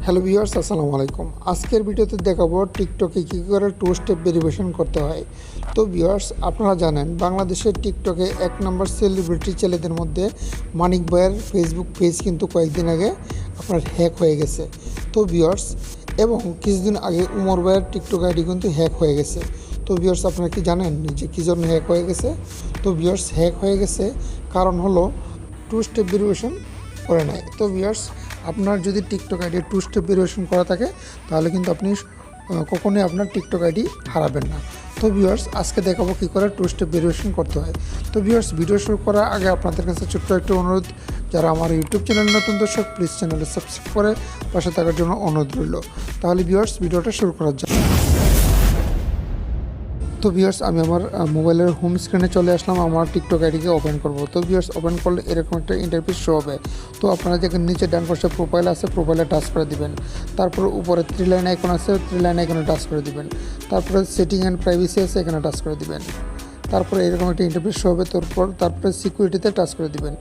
Hello viewers, আসসালামু আলাইকুম। আজকের ভিডিওতে দেখাবো টিকটকে কী করে 2 স্টেপ ভেরিফিকেশন করতে হয়। তো ভিউয়ার্স, আপনারা জানেন বাংলাদেশের টিকটকে 1 নম্বর সেলিব্রিটি ছেলেদের মধ্যে মানিক ভাইয়ের ফেসবুক পেজ কিন্তু কয়েকদিন আগে আপনার হ্যাক হয়ে গেছে। তো ভিউয়ার্স, এবং কিছুদিন আগে উমর ভাইয়ের টিকটক আইডি কিন্তু হ্যাক হয়ে গেছে। তো ভিউয়ার্স, আপনারা কি জানেন যে কী জন্য হ্যাক হয়ে গেছে? তো ভিউয়ার্স, হ্যাক হয়ে গেছে কারণ হলো 2 স্টেপ ভেরিফিকেশন করে নেয়। তো ভিউয়ার্স, আপনার যদি টিকটক আইডি 2 স্টেপ ভেরিফিকেশন করা থাকে তাহলে কিন্তু আপনি কখনোই আপনার টিকটক আইডি হারাবেন না। তো ভিউয়ার্স, আজকে দেখাবো কী করে 2 স্টেপ ভেরিফিকেশন করতে হয়। তো ভিউয়ার্স, ভিডিও শুরু করার আগে আপনাদের কাছে ছোট্ট একটি অনুরোধ, যারা আমার ইউটিউব চ্যানেল নতুন দর্শক, প্লিজ চ্যানেলে সাবস্ক্রাইব করে পাশে থাকার জন্য অনুরোধ রইল। তাহলে ভিউয়ার্স, ভিডিওটা শুরু করার জন্য। তো ভিউয়ার্স, আমি আমার মোবাইলের হোম স্ক্রিনে চলে আসলাম, আমার টিকটক আইডিকে ওপেন করব। তো ভিউয়ার্স, ওপেন করলে এরকম একটা ইন্টারফেস শো হবে। তো আপনারা যেখানে নিচে ডান পাশে প্রোফাইল আছে, প্রোফাইলে টাচ করে দিবেন। তারপরে উপরে 3 লাইন আইকন আছে, 3 লাইন আইকনে টাচ করে দিবেন। তারপরে সেটিং অ্যান্ড প্রাইভেসি আছে, এখানে টাচ করে দিবেন। তারপরে এরকম একটা ইন্টারফেস শো হবে। তারপরে সিকিউরিটিতে টাচ করে দিবেন।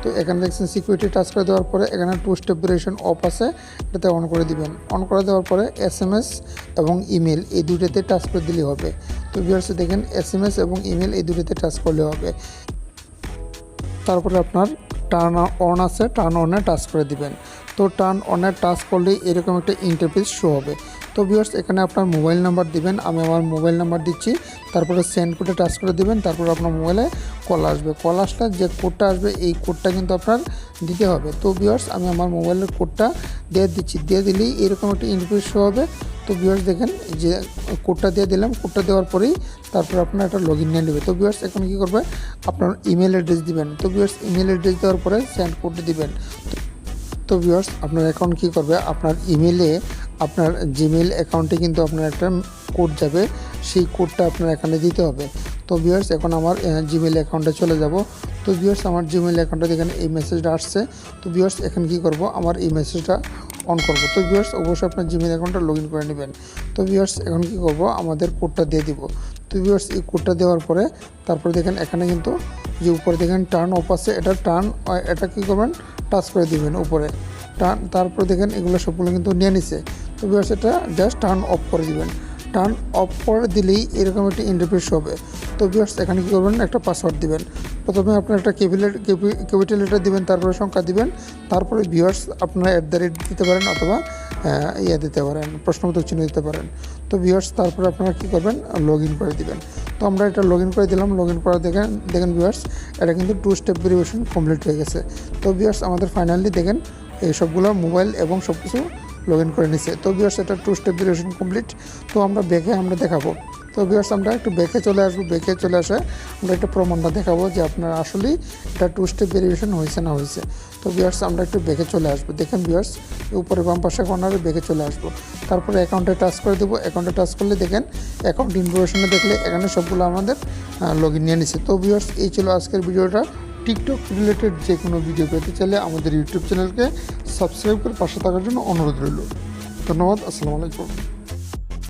তো এখানে দেখছেন সিকিউরিটি টাচ করে দেওয়ার পরে এখানে 2 স্টেপ ভেরিফিকেশন অফ আছে, এটাতে অন করে দিবেন। অন করে দেওয়ার পরে SMS এবং ইমেল এই দুটোতে টাচ করে দিলেই হবে। তো ভিউয়ার্স, দেখেন SMS এবং ইমেল এই দুটোতে টাচ করলে হবে। তারপরে আপনার টার্ন অন আছে, টার্ন অনে টাচ করে দিবেন। তো টার্ন অনে টাচ করলেই এরকম একটা ইন্টারফেস শো হবে। তো ভিউয়ার্স, এখানে আপনার মোবাইল নাম্বার দিবেন, আমি আমার মোবাইল নাম্বার দিচ্ছি। তারপরে সেন্ড কোডে টাচ করে দিবেন। তারপরে আপনার মোবাইলে কল আসবে। কল আসলে যে কোডটা আসবে এই কোডটা কিন্তু আপনার দিতে হবে। তো ভিউয়ার্স, আমি আমার মোবাইলের কোডটা দিয়ে দিচ্ছি। দিয়ে দিলেই এরকম একটা ইন্টারফেস শো হবে। তো ভিউয়ার্স, দেখেন যে কোডটা দিয়ে দিলাম। কোডটা দেওয়ার পরেই তারপর আপনার একটা লগ ইন নিয়ে নেবে। তো ভিউয়ার্স, এখন কী করবে, আপনার ইমেল অ্যাড্রেস দিবেন। তো ভিউয়ার্স, ইমেল অ্যাড্রেস দেওয়ার পরে সেন্ড কোডটা দিবেন। তো ভিউয়ার্স, আপনার অ্যাকাউন্ট কী করবে, আপনার ইমেলে আপনার জিমেইল অ্যাকাউন্টে কিন্তু আপনার একটা কোড যাবে, সেই কোডটা আপনার এখানে দিতে হবে। তো ভিউয়ার্স, এখন আমার জিমেইল অ্যাকাউন্টে চলে যাব। তো ভিউয়ার্স, আমার জিমেইল অ্যাকাউন্টে দেখেন এই মেসেজটা আসছে। তো ভিউয়ার্স, এখন কী করব, আমার এই মেসেজটা অন করব। তো ভিউয়ার্স, অবশ্যই আপনার জিমেইল অ্যাকাউন্টটা লগ ইন করে নেবেন। তো ভিউয়ার্স, এখন কী করব, আমাদের কোডটা দিয়ে দিব। তো ভিউয়ার্স, এই কোডটা দেওয়ার পরে তারপরে দেখেন এখানে কিন্তু যে উপরে দেখেন টার্ন অফ আছে, এটা কী করবেন, টাচ করে দিবেন উপরে। তারপরে দেখেন এগুলো সবগুলো কিন্তু নিয়ে নিছে। তো ভিউয়ার্স, এটা জাস্ট টার্ন অফ করে দিবেন। টার্ন অফ করে দিলেই এরকম একটা ইন্টারফেস হবে। তো ভিউয়ার্স, এখানে কী করবেন, একটা পাসওয়ার্ড দিবেন। প্রথমে আপনার একটা ক্যাপিটাল লেটার দিবেন, তারপরে সংখ্যা দিবেন। তারপরে ভিউয়ার্স, আপনারা @ দিতে পারেন অথবা দিতে পারেন, প্রশ্নবোধক চিহ্ন দিতে পারেন। তো ভিউয়ার্স, তারপরে আপনারা কী করবেন, লগ ইন করে দিবেন। তো আমরা এটা লগ ইন করে দিলাম। লগ ইন করা দেখেন ভিউয়ার্স, এটা কিন্তু 2 স্টেপ ভেরিফিকেশন কমপ্লিট হয়ে গেছে। তো ভিউয়ার্স, আমাদের ফাইনালি দেখেন এই সবগুলো মোবাইল এবং সব কিছু লগ ইন করে নিছে। তো ভিউয়ার্স, এটা 2 স্টেপ ভেরিফিকেশন কমপ্লিট। তো আমরা দেখাবো। তো ভিউয়ার্স, আমরা একটু ব্যাকে চলে আসবো। ব্যাকে চলে আসে আমরা একটা প্রমাণটা দেখাবো যে আপনার আসলেই এটা 2 স্টেপ ভেরিফিকেশন হয়েছে না হয়েছে। তো ভিউয়ার্স, আমরা একটু ব্যাকে চলে আসবো। দেখেন ভিউয়ার্স, উপরে বাম পাশে কর্নারে ব্যাকে চলে আসবো। তারপরে অ্যাকাউন্টে টাচ করে দেবো। অ্যাকাউন্টে টাচ করলে দেখেন অ্যাকাউন্ট ইনফরমেশনে দেখলে এখানে সবগুলো আমাদের লগ ইন নিয়ে নিচ্ছে। তো ভিউয়ার্স, এই ছিল আজকের ভিডিওটা। টিকটক রিলেটেড যে কোনো ভিডিও পেতে চাইলে আমাদের ইউটিউব চ্যানেলকে সাবস্ক্রাইব করে পাশে থাকার জন্য অনুরোধ রইল। ধন্যবাদ। আসসালামু আলাইকুম।